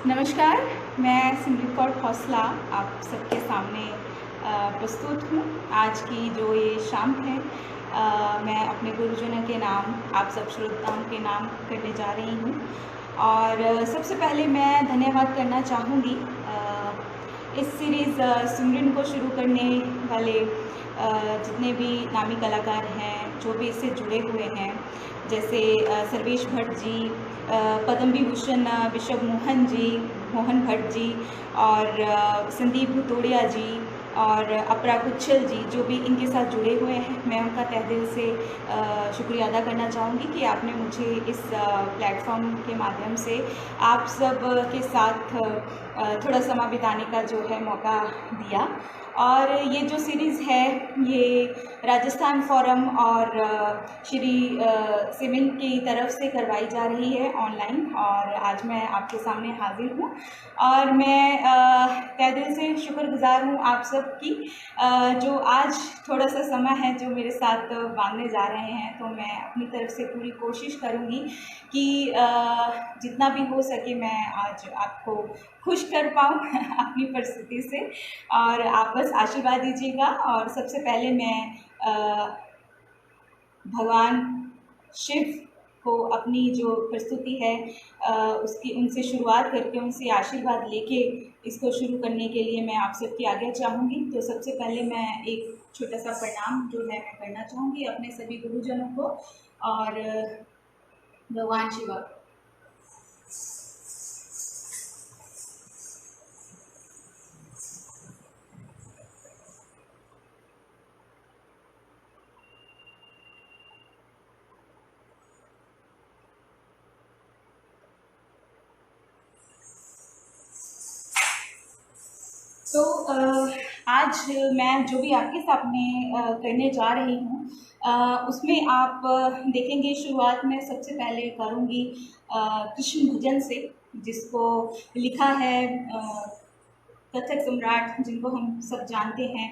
नमस्कार, मैं सिमरन कौर खौसला आप सबके सामने प्रस्तुत हूँ। आज की जो ये शाम है मैं अपने गुरुजनों के नाम आप सब श्रोताओं के नाम करने जा रही हूँ। और सबसे पहले मैं धन्यवाद करना चाहूँगी इस सीरीज़ सिमरन को शुरू करने वाले जितने भी नामी कलाकार हैं, जो भी इससे जुड़े हुए हैं, जैसे सर्वेश भट्ट जी, पद्म विभूषण बिशप मोहन भट्ट जी और संदीप भुतोड़िया जी और अपरा कुच्छल जी, जो भी इनके साथ जुड़े हुए हैं, मैं उनका तहे दिल से शुक्रिया अदा करना चाहूँगी कि आपने मुझे इस प्लेटफॉर्म के माध्यम से आप सब के साथ थोड़ा समय बिताने का जो है मौका दिया। और ये जो सीरीज़ है ये राजस्थान फोरम और श्री सीमेंट की तरफ से करवाई जा रही है ऑनलाइन, और आज मैं आपके सामने हाजिर हूँ। और मैं तहे दिल से शुक्रगुजार हूँ आप सब की जो आज थोड़ा सा समय है जो मेरे साथ बांधने जा रहे हैं। तो मैं अपनी तरफ से पूरी कोशिश करूँगी कि जितना भी हो सके मैं आज आपको खुश कर पाऊँ अपनी परिस्थिति से, और आप बस आशीर्वाद दीजिएगा। और सबसे पहले मैं भगवान शिव को अपनी जो प्रस्तुति है उसकी उनसे शुरुआत करके उनसे आशीर्वाद लेके इसको शुरू करने के लिए मैं आप सबकी आज्ञा चाहूँगी। तो सबसे पहले मैं एक छोटा सा प्रणाम जो है मैं करना चाहूँगी अपने सभी गुरुजनों को और भगवान शिवा को। तो आज मैं जो भी आपके सामने करने जा रही हूँ उसमें आप देखेंगे शुरुआत में सबसे पहले करूँगी कृष्ण भजन से, जिसको लिखा है कथक सम्राट जिनको हम सब जानते हैं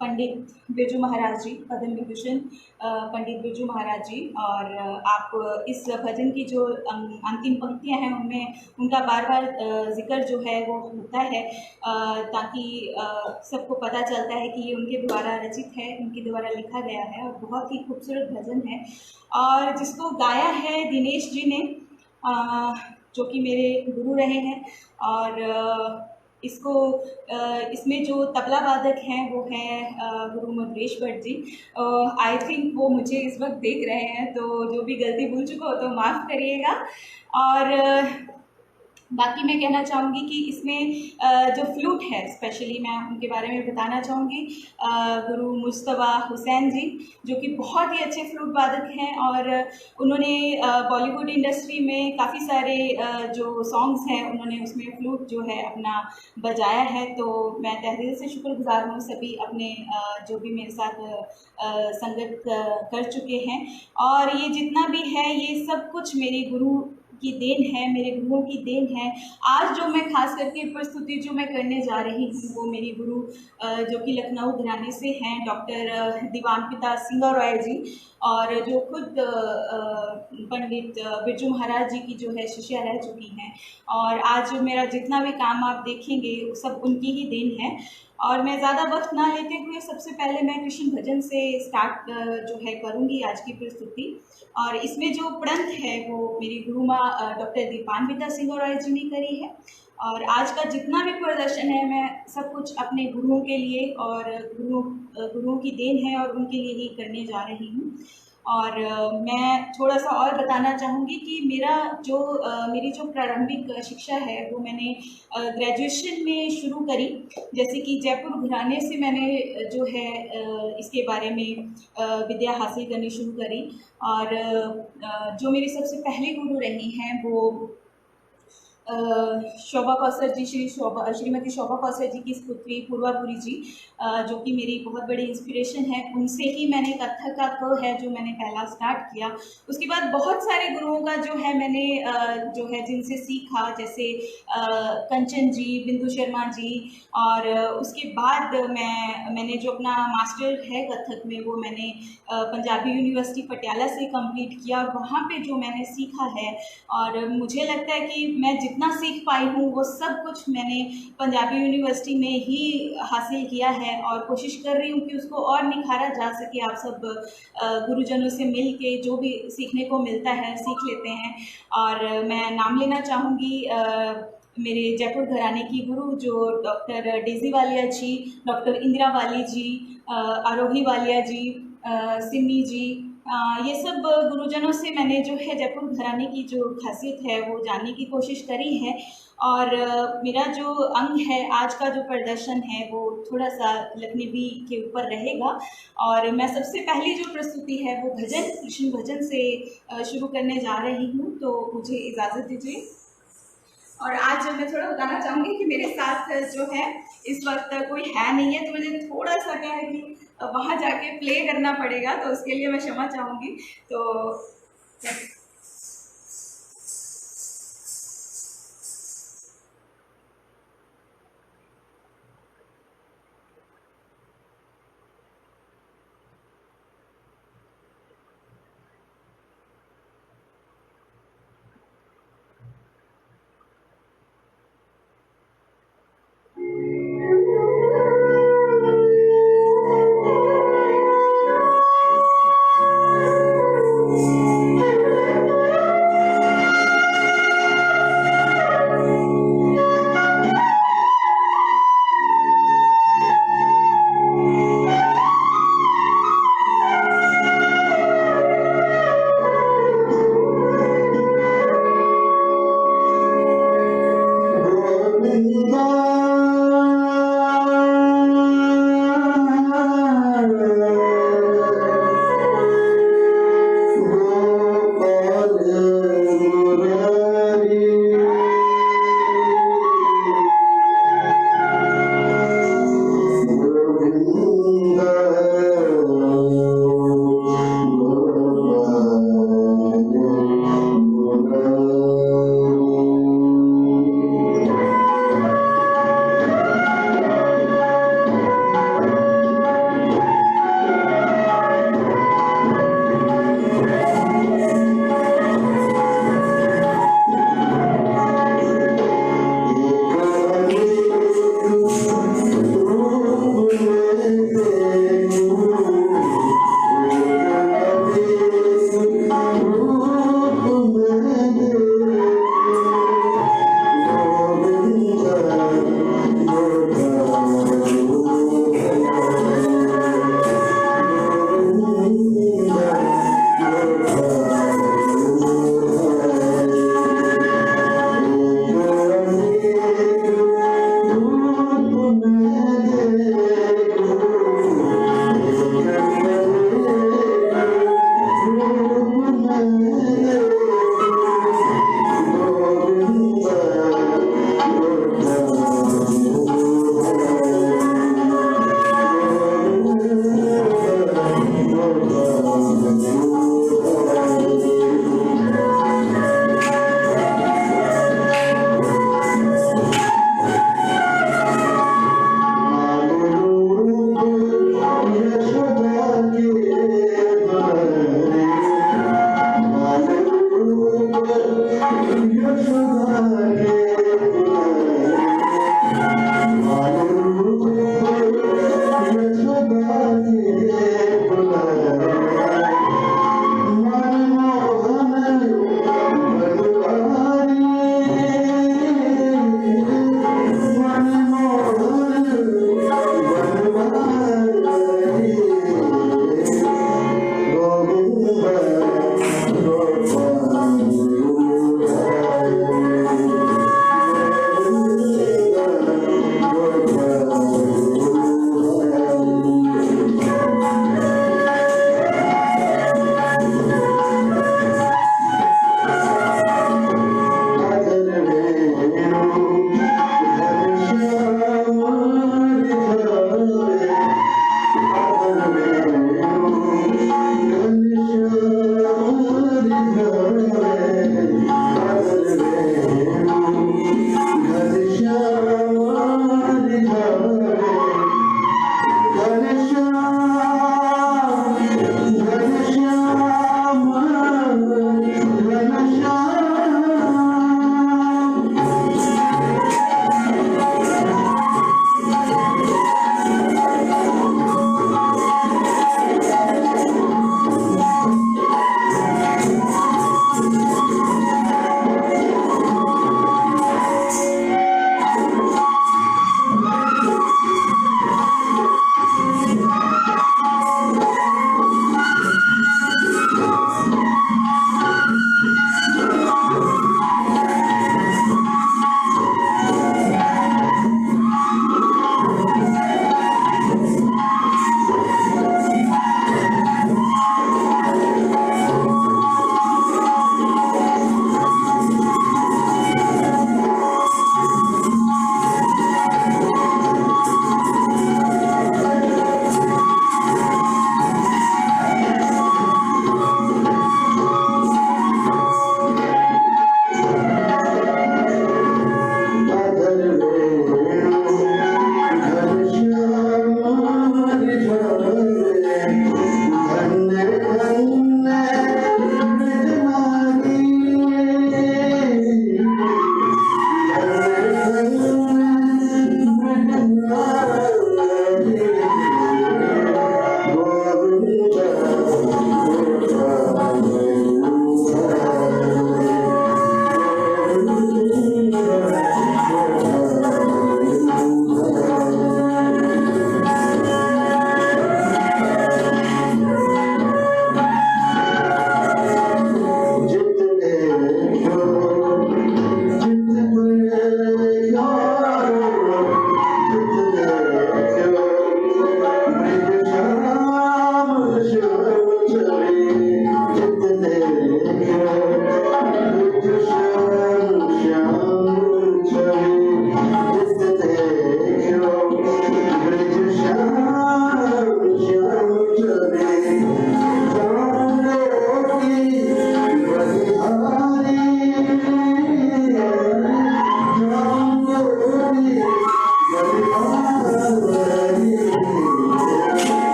पंडित बिरजू महाराज जी, पद्म विभूषण पंडित बिरजू महाराज जी। और आप इस भजन की जो अंतिम पंक्तियां हैं उनमें उनका बार बार जिक्र जो है वो होता है ताकि सबको पता चलता है कि ये उनके द्वारा रचित है, उनके द्वारा लिखा गया है और बहुत ही खूबसूरत भजन है। और जिसको गाया है दिनेश जी ने जो कि मेरे गुरु रहे हैं। और इसको इसमें जो तबला वादक हैं वो हैं गुरु मधुरेश भट्ट जी। आई थिंक वो मुझे इस वक्त देख रहे हैं, तो जो भी गलती भूल चुका हो तो माफ़ करिएगा। और बाकी मैं कहना चाहूँगी कि इसमें जो फ्लूट है स्पेशली मैं उनके बारे में बताना चाहूँगी गुरु मुस्तफ़ा हुसैन जी, जो कि बहुत ही अच्छे फ्लूट वादक हैं और उन्होंने बॉलीवुड इंडस्ट्री में काफ़ी सारे जो सॉन्ग्स हैं उन्होंने उसमें फ्लूट जो है अपना बजाया है। तो मैं तहे दिल से शुक्रगुजार हूँ सभी अपने जो भी मेरे साथ संगत कर चुके हैं। और ये जितना भी है ये सब कुछ मेरे गुरु की देन है, मेरे गुरुओं की देन है। आज जो मैं खास करके प्रस्तुति जो मैं करने जा रही हूँ वो मेरी गुरु जो कि लखनऊ घराने से हैं डॉक्टर दीवानपिता सिंगा रॉय जी, और जो खुद पंडित बिरजू महाराज जी की जो है शिष्या रह चुकी हैं। और आज मेरा जितना भी काम आप देखेंगे वो सब उनकी ही देन है। और मैं ज़्यादा वक्त ना लेते हुए सबसे पहले मैं कृष्ण भजन से स्टार्ट जो है करूँगी आज की प्रस्तुति। और इसमें जो प्रणत है वो मेरी गुरु माँ डॉक्टर दीपान्विता सिंह रॉय जी ने करी है। और आज का जितना भी प्रदर्शन है मैं सब कुछ अपने गुरुओं के लिए और गुरुओं की देन है और उनके लिए ही करने जा रही हूँ। और मैं थोड़ा सा और बताना चाहूँगी कि मेरी जो प्रारंभिक शिक्षा है वो मैंने ग्रेजुएशन में शुरू करी, जैसे कि जयपुर घराने से मैंने जो है इसके बारे में विद्या हासिल करनी शुरू करी। और जो मेरे सबसे पहले गुरु रही हैं वो शोभा कौसर जी, श्रीमती शोभा कौसर जी की पुत्री पूर्वापुरी जी, जो कि मेरी बहुत बड़ी इंस्पिरेशन है। उनसे ही मैंने कथक का क है जो मैंने पहला स्टार्ट किया। उसके बाद बहुत सारे गुरुओं का जो है मैंने जो है जिनसे सीखा, जैसे कंचन जी, बिंदु शर्मा जी। और उसके बाद मैंने जो अपना मास्टर है कथक में वो मैंने पंजाबी यूनिवर्सिटी पटियाला से कंप्लीट किया। वहाँ पे जो मैंने सीखा है, और मुझे लगता है कि मैं जितना सीख पाई हूँ वो सब कुछ मैंने पंजाबी यूनिवर्सिटी में ही हासिल किया है, और कोशिश कर रही हूँ कि उसको और निखारा जा सके। आप सब गुरुजनों से मिल के जो भी सीखने को मिलता है सीख लेते हैं। और मैं नाम लेना चाहूँगी मेरे जयपुर घराने की गुरु, जो डॉक्टर डेज़ी वालिया जी, डॉक्टर इंदिरा वाली जी, आरोही वालिया जी, सिमी जी, ये सब गुरुजनों से मैंने जो है जयपुर घराने की जो खासियत है वो जानने की कोशिश करी है। और मेरा जो अंग है, आज का जो प्रदर्शन है वो थोड़ा सा लखनवी के ऊपर रहेगा। और मैं सबसे पहली जो प्रस्तुति है वो भजन, कृष्ण भजन से शुरू करने जा रही हूँ, तो मुझे इजाज़त दीजिए। और आज मैं थोड़ा बताना चाहूँगी कि मेरे साथ जो है इस वक्त कोई है नहीं है, तो मुझे थोड़ा सा क्या है कि वहाँ जाके प्ले करना पड़ेगा, तो उसके लिए मैं क्षमा चाहूँगी। तो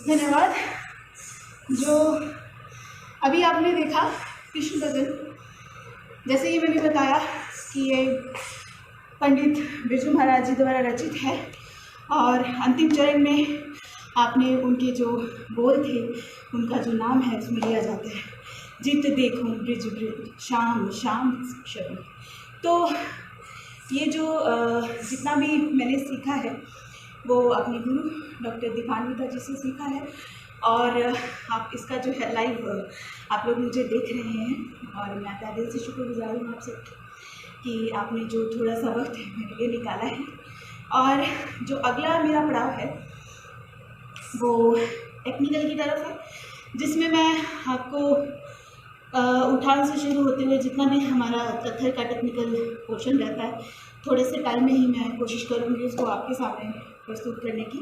धन्यवाद। जो अभी आपने देखा कृष्ण भजन, जैसे कि मैंने बताया कि ये पंडित बिरजू महाराज जी द्वारा रचित है और अंतिम चरण में आपने उनके जो बोल थे, उनका जो नाम है उसमें लिया जाता है, जित देखूं ब्रिज ब्रिज श्याम श्याम शरण। तो ये जो जितना भी मैंने सीखा है वो अपने गुरु डॉक्टर दीपान्विता जी से सीखा है, और आप इसका जो है लाइव आप लोग मुझे देख रहे हैं, और मैं तहे दिल से शुक्रगुजार हूँ आप सबकी कि आपने जो थोड़ा सा वक्त मेरे लिए निकाला है। और जो अगला मेरा पड़ाव है वो टेक्निकल की तरफ है, जिसमें मैं आपको उठान से शुरू होते हुए जितना भी हमारा कत्थक का टेक्निकल पोर्शन रहता है, थोड़े से टाइम में ही मैं कोशिश करूँगी उसको आपके सामने प्रस्तुत करने की,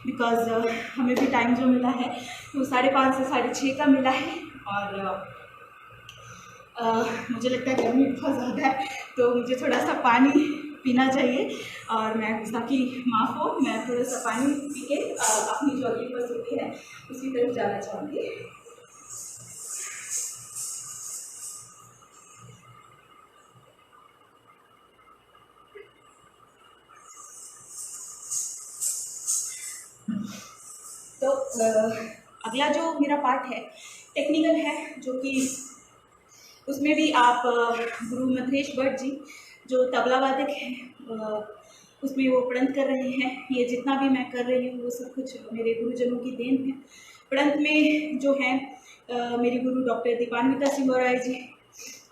बिकॉज़ हमें भी टाइम जो मिला है वो 5:30 से 6:30 का मिला है, और मुझे लगता है गर्मी बहुत ज़्यादा है तो मुझे थोड़ा सा पानी पीना चाहिए, और मैं ताकि माफ़ हो, मैं थोड़ा सा पानी पी के अपनी जो अगली प्रस्तुति है उसकी तरफ जाना चाहूँगी। तो अगला जो मेरा पार्ट है टेक्निकल है, जो कि उसमें भी आप गुरु मथरेश भट्ट जी जो तबला वादक हैं उसमें वो प्रणत कर रहे हैं। ये जितना भी मैं कर रही हूँ वो सब कुछ मेरे गुरुजनों की देन है। प्रणत में जो हैं मेरी गुरु डॉक्टर दीपान्विता सिंह राय जी,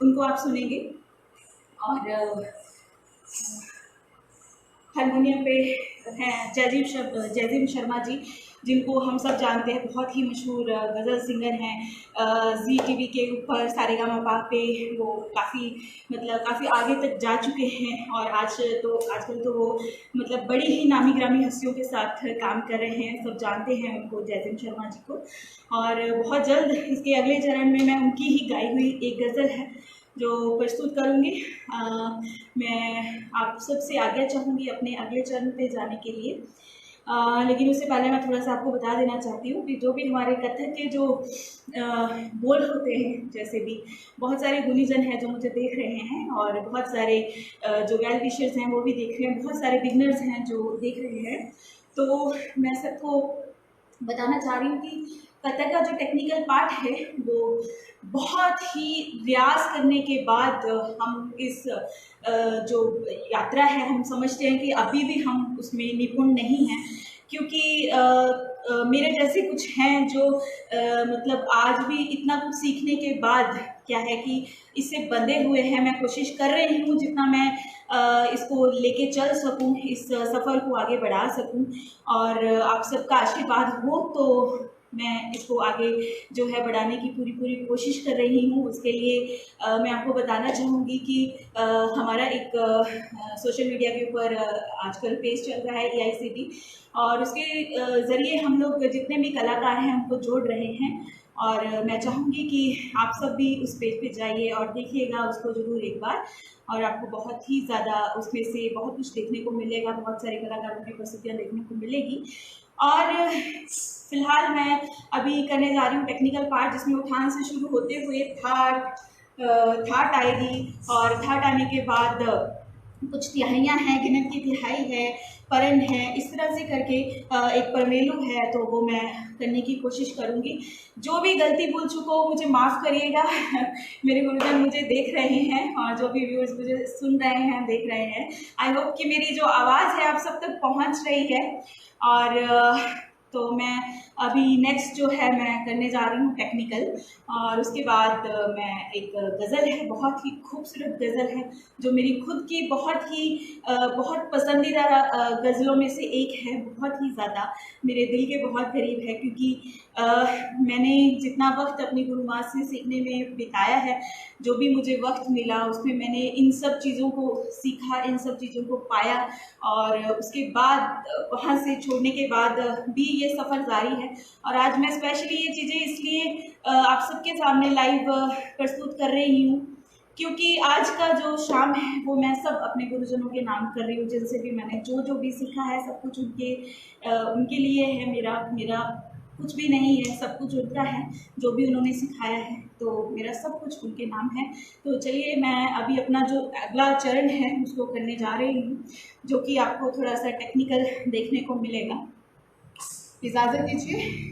उनको आप सुनेंगे, और हारमोनियम पे हैं जयजीव शर्मा जी, जिनको हम सब जानते हैं, बहुत ही मशहूर गज़ल सिंगर हैं। जी टीवी के ऊपर सारेगामापा पे वो काफ़ी आगे तक जा चुके हैं, और आजकल तो वो मतलब बड़ी ही नामी ग्रामी हस्तियों के साथ काम कर रहे हैं, सब जानते हैं उनको, जयजीव शर्मा जी को। और बहुत जल्द इसके अगले चरण में मैं उनकी ही गाई हुई एक गज़ल है जो प्रस्तुत करूँगी। मैं आप सबसे आज्ञा चाहूँगी अपने अगले चरण पे जाने के लिए, लेकिन उससे पहले मैं थोड़ा सा आपको बता देना चाहती हूँ कि जो भी हमारे कथक के जो बोल होते हैं, जैसे भी बहुत सारे गुणीजन हैं जो मुझे देख रहे हैं, और बहुत सारे जो वेल विशर्स हैं वो भी देख रहे हैं, बहुत सारे बिगनर्स हैं जो देख रहे हैं। तो मैं सबको बताना चाह रही हूँ कि कथक का जो टेक्निकल पार्ट है वो बहुत ही रियाज करने के बाद हम इस जो यात्रा है, हम समझते हैं कि अभी भी हम उसमें निपुण नहीं हैं, क्योंकि मेरे जैसे कुछ हैं जो मतलब आज भी इतना कुछ सीखने के बाद क्या है कि इससे बंधे हुए हैं। मैं कोशिश कर रही हूँ जितना मैं इसको लेके चल सकूँ, इस सफ़र को आगे बढ़ा सकूँ, और आप सबका आशीर्वाद हो तो मैं इसको आगे जो है बढ़ाने की पूरी कोशिश कर रही हूँ। उसके लिए मैं आपको बताना चाहूँगी कि हमारा एक सोशल मीडिया के ऊपर आजकल पेज चल रहा है EICT, और उसके ज़रिए हम लोग जितने भी कलाकार हैं उनको जोड़ रहे हैं, और मैं चाहूँगी कि आप सब भी उस पेज पे जाइए और देखिएगा उसको ज़रूर एक बार, और आपको बहुत ही ज़्यादा उसमें से बहुत कुछ देखने को मिलेगा, बहुत सारे कलाकारों की प्रस्तुतियाँ देखने को मिलेगी। और फिलहाल मैं अभी करने जा रही हूँ टेक्निकल पार्ट, जिसमें उठान से शुरू होते हुए थाट आएगी, और थाट आने के बाद कुछ तिहाइयाँ हैं, गिनत की तिहाई है, परन है, इस तरह से करके एक परमेलू है, तो वो मैं करने की कोशिश करूँगी। जो भी गलती भूल चुका हो मुझे माफ़ करिएगा मेरे गुरुजन मुझे देख रहे हैं, और जो भी व्यूअर्स मुझे सुन रहे हैं, देख रहे हैं, आई होप कि मेरी जो आवाज़ है आप सब तक पहुँच रही है। और तो मैं अभी नेक्स्ट जो है मैं करने जा रही हूँ टेक्निकल, और उसके बाद मैं एक गज़ल है, बहुत ही खूबसूरत गज़ल है, जो मेरी खुद की बहुत पसंदीदा गज़लों में से एक है, बहुत ही ज़्यादा मेरे दिल के बहुत करीब है, क्योंकि मैंने जितना वक्त अपनी गुरु माँ से सीखने में बिताया है, जो भी मुझे वक्त मिला उसमें मैंने इन सब चीज़ों को सीखा, इन सब चीज़ों को पाया, और उसके बाद वहाँ से छोड़ने के बाद भी ये सफ़र जारी है। और आज मैं स्पेशली ये चीज़ें इसलिए आप सबके सामने लाइव प्रस्तुत कर रही हूँ, क्योंकि आज का जो शाम है वो मैं सब अपने गुरुजनों के नाम कर रही हूँ, जिनसे भी मैंने जो भी सीखा है सब कुछ उनके लिए है। मेरा कुछ भी नहीं है, सब कुछ उनका है, जो भी उन्होंने सिखाया है, तो मेरा सब कुछ उनके नाम है। तो चलिए मैं अभी अपना जो अगला चरण है उसको करने जा रही हूँ, जो कि आपको थोड़ा सा टेक्निकल देखने को मिलेगा। इजाज़त दीजिए।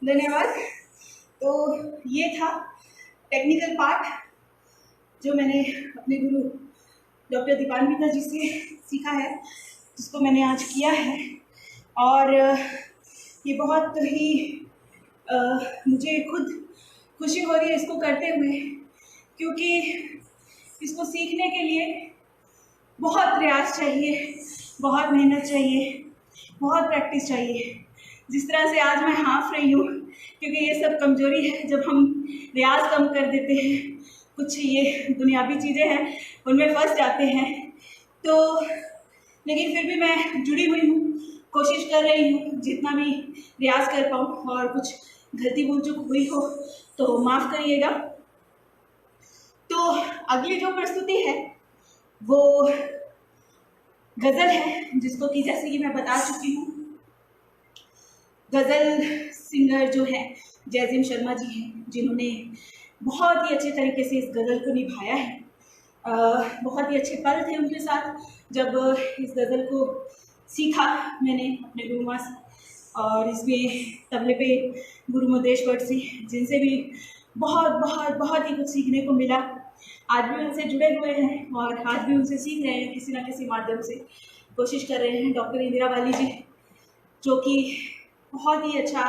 धन्यवाद। तो ये था टेक्निकल पार्ट जो मैंने अपने गुरु डॉक्टर दीपान्विता जी से सीखा है, जिसको मैंने आज किया है। और ये बहुत ही मुझे खुद खुशी हो रही है इसको करते हुए, क्योंकि इसको सीखने के लिए बहुत प्रयास चाहिए, बहुत मेहनत चाहिए, बहुत प्रैक्टिस चाहिए। जिस तरह से आज मैं हाँफ रही हूँ, क्योंकि ये सब कमजोरी है, जब हम रियाज कम कर देते हैं, कुछ ये दुनियावी चीज़ें हैं उनमें फंस जाते हैं। तो लेकिन फिर भी मैं जुड़ी हुई हूँ, कोशिश कर रही हूँ जितना भी रियाज कर पाऊँ, और कुछ गलती भूल चूक हुई हो तो माफ़ करिएगा। तो अगली जो प्रस्तुति है वो गज़ल है, जिसको कि जैसे कि मैं बता चुकी हूँ, गज़ल सिंगर जो है जयजिम शर्मा जी हैं, जिन्होंने बहुत ही अच्छे तरीके से इस गज़ल को निभाया है। बहुत ही अच्छे पल थे उनके साथ जब इस गज़ल को सीखा मैंने अपने गुरुमा से, और इसमें तबले पे गुरु मुदेश भट्ट से, जिनसे भी बहुत बहुत बहुत ही कुछ सीखने को मिला। आज भी उनसे जुड़े हुए हैं और आज भी उनसे सीख रहे हैं, किसी ना किसी माध्यम से कोशिश कर रहे हैं। डॉक्टर इंदिरा वाली जी, जो कि बहुत ही अच्छा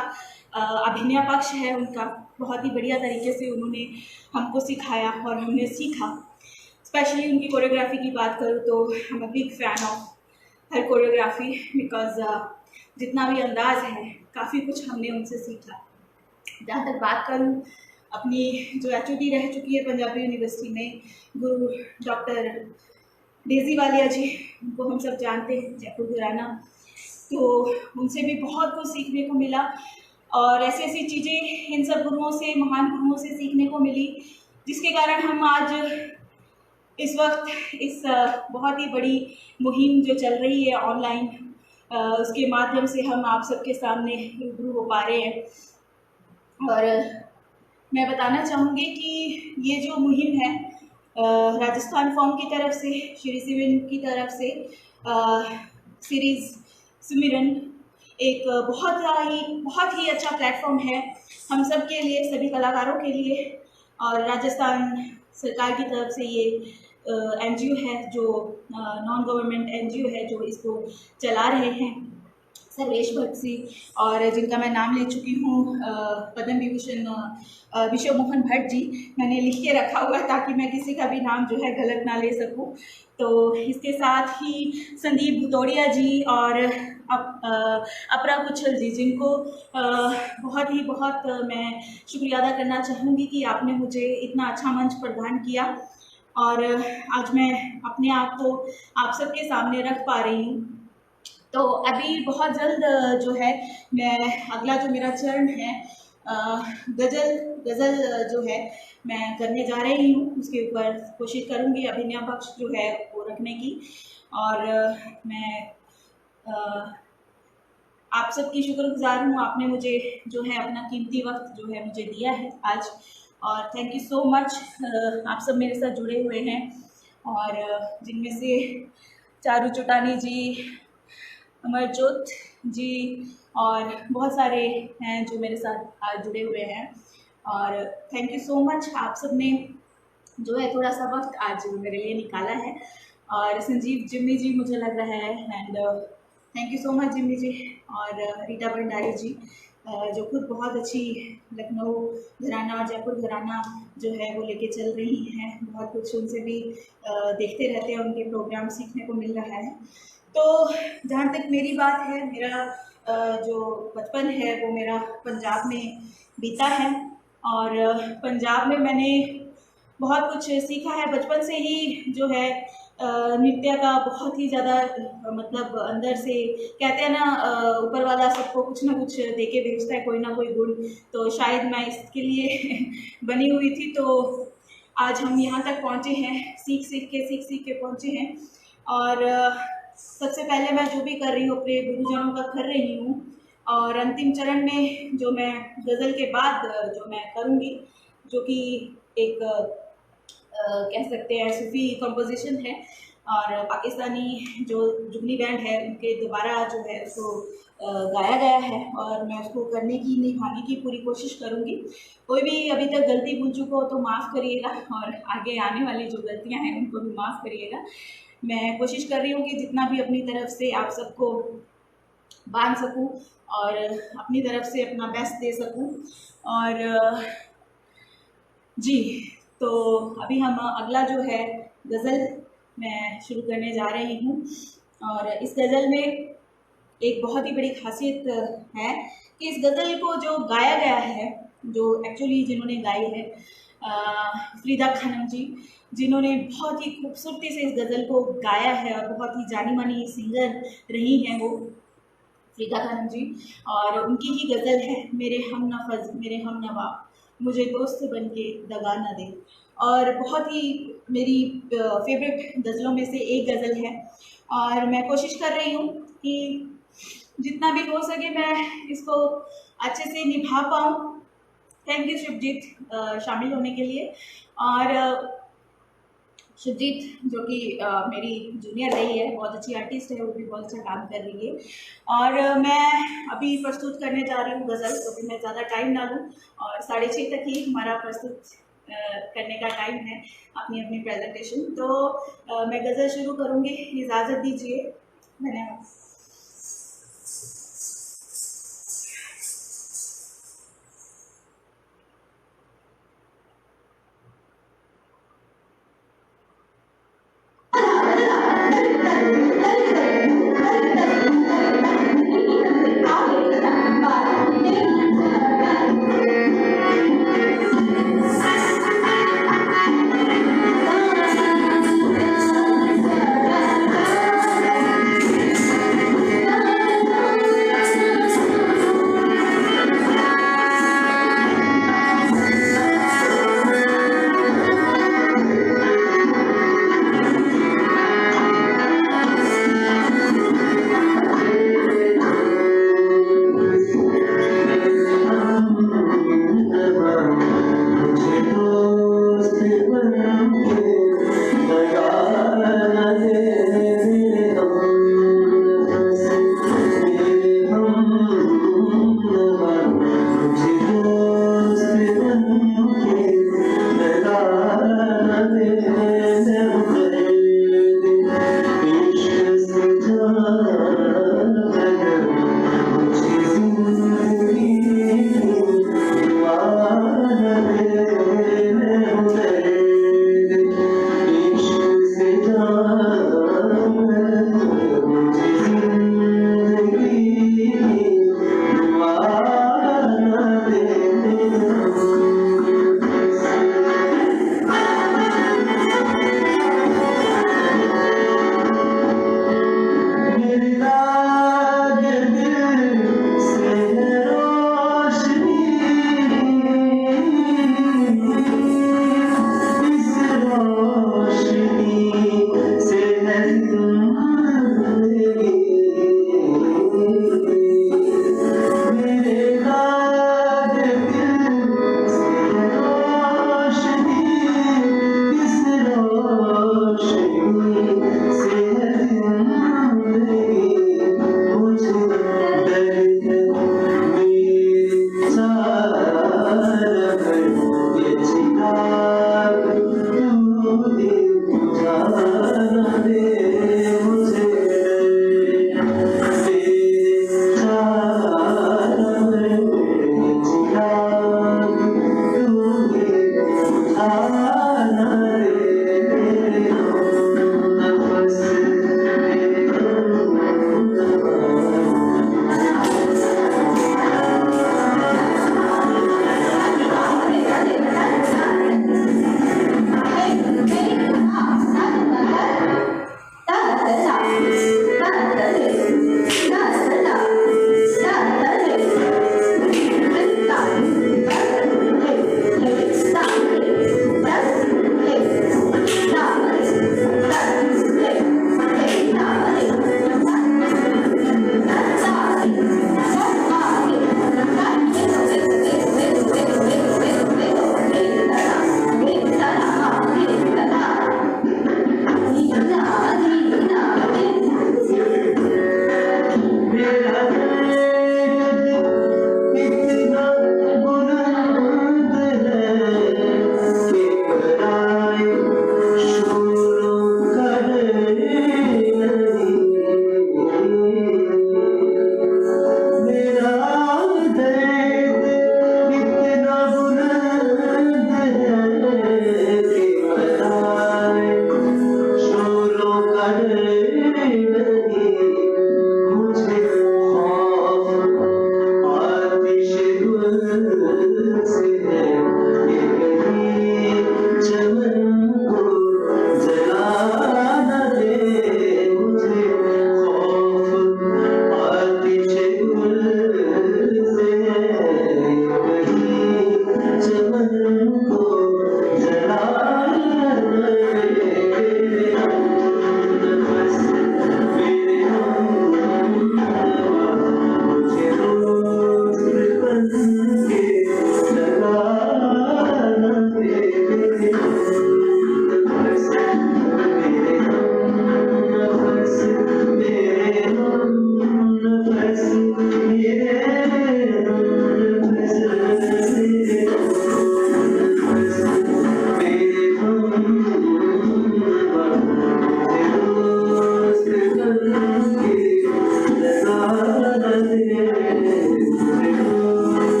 अभिनय पक्ष है उनका, बहुत ही बढ़िया तरीके से उन्होंने हमको सिखाया और हमने सीखा। स्पेशली उनकी कोरियोग्राफी की बात करूँ तो I am a big fan of her choreography, because जितना भी अंदाज है काफ़ी कुछ हमने उनसे सीखा। जहाँ तक बात करूँ अपनी जो एचओडी रह चुकी है पंजाबी यूनिवर्सिटी में, गुरु डॉक्टर डेजी वालिया जी, उनको हम सब जानते हैं, जयपुर घराना, तो उनसे भी बहुत कुछ सीखने को मिला। और ऐसी ऐसी चीज़ें इन सब गुरुओं से, महान गुरुओं से सीखने को मिली, जिसके कारण हम आज इस वक्त इस बहुत ही बड़ी मुहिम जो चल रही है ऑनलाइन, उसके माध्यम से हम आप सबके सामने रूबरू हो पा रहे हैं। और मैं बताना चाहूँगी कि ये जो मुहिम है राजस्थान फॉर्म की तरफ से, श्री सिमरन की तरफ से सीरीज़ सिमरन एक बहुत ही अच्छा प्लेटफॉर्म है हम सब के लिए, सभी कलाकारों के लिए। और राजस्थान सरकार की तरफ से ये एनजीओ है, जो नॉन गवर्नमेंट एनजीओ है, जो इसको चला रहे हैं सर्वेश भट्ट जी, और जिनका मैं नाम ले चुकी हूँ पद्म विभूषण विश्व मोहन भट्ट जी। मैंने लिख के रखा हुआ ताकि मैं किसी का भी नाम जो है गलत ना ले सकूँ। तो इसके साथ ही संदीप भुतोड़िया जी और अपरा कुछल जी, जिनको बहुत मैं शुक्रिया अदा करना चाहूँगी कि आपने मुझे इतना अच्छा मंच प्रदान किया, और आज मैं अपने आप को आप सबके सामने रख पा रही हूँ। तो अभी बहुत जल्द जो है मैं अगला जो मेरा चरण है गज़ल जो है मैं करने जा रही हूँ, उसके ऊपर कोशिश करूँगी अभिनय पक्ष जो है वो रखने की। और मैं आप सबकी शुक्रगुजार हूँ, आपने मुझे जो है अपना कीमती वक्त जो है मुझे दिया है आज, और थैंक यू सो मच। आप सब मेरे साथ जुड़े हुए हैं, और जिनमें से चारू चुटानी जी, अमरजोत जी और बहुत सारे हैं जो मेरे साथ आज जुड़े हुए हैं। और थैंक यू सो मच, आप सब ने जो है थोड़ा सा वक्त आज मेरे लिए निकाला है। और संजीव जिम्मी जी मुझे लग रहा है, and thank you so much Jimmy ji. और रीटा भंडारी जी, जो खुद बहुत अच्छी लखनऊ घराना और जयपुर घराना जो है वो लेके चल रही हैं। बहुत कुछ उनसे भी देखते रहते हैं, उनके प्रोग्राम सीखने को मिल रहा है। तो जहाँ तक मेरी बात है, मेरा जो बचपन है वो मेरा पंजाब में बीता है, और पंजाब में मैंने बहुत कुछ सीखा है। बचपन से ही जो है नृत्य का बहुत ही ज़्यादा मतलब अंदर से, कहते हैं ना ऊपर वाला सबको कुछ ना कुछ दे के भेजता है, कोई ना कोई गुण, तो शायद मैं इसके लिए बनी हुई थी। तो आज हम यहाँ तक पहुँचे हैं, सीख सीख के पहुँचे हैं। और सबसे पहले मैं जो भी कर रही हूँ अपने गुरुजनों का कर रही हूँ, और अंतिम चरण में जो मैं गज़ल के बाद जो मैं करूँगी, जो कि एक कह सकते हैं सूफी कंपोजिशन है, और पाकिस्तानी जो जुगनी बैंड है उनके दोबारा जो है उसको गाया गया है, और मैं उसको करने की निभाने की पूरी कोशिश करूँगी। कोई भी अभी तक गलती भूल चुका हो तो माफ़ करिएगा, और आगे आने वाली जो गलतियाँ हैं उनको भी माफ़ करिएगा। मैं कोशिश कर रही हूँ कि जितना भी अपनी तरफ से आप सबको बांध सकूँ और अपनी तरफ से अपना बेस्ट दे सकूँ। और जी, तो अभी हम अगला जो है गज़ल मैं शुरू करने जा रही हूँ, और इस गज़ल में एक बहुत ही बड़ी खासियत है कि इस गज़ल को जो गाया गया है, जो एक्चुअली जिन्होंने गाई है फ़रीदा खानम जी, जिन्होंने बहुत ही खूबसूरती से इस गज़ल को गाया है, और बहुत ही जानी मानी सिंगर रही हैं वो फ़रीदा खानम जी। और उनकी ही गज़ल है मेरे हमनफ़ज़ मेरे हमनवा, मुझे दोस्त बन के दगा न दे, और बहुत ही मेरी फेवरेट गज़लों में से एक गज़ल है। और मैं कोशिश कर रही हूँ कि जितना भी हो सके मैं इसको अच्छे से निभा पाऊँ। थैंक यू शिवजीत शामिल होने के लिए। और शिवजीत जो कि मेरी जूनियर रही है, बहुत अच्छी आर्टिस्ट है, वो भी बहुत अच्छा काम कर रही है। और मैं अभी प्रस्तुत करने जा रही हूँ गज़ल, तो भी मैं ज़्यादा टाइम ना लूँ, और 6:30 तक ही हमारा प्रस्तुत करने का टाइम है अपनी अपनी प्रेजेंटेशन। तो मैं गज़ल शुरू करूँगी, इजाज़त दीजिए। धन्यवाद।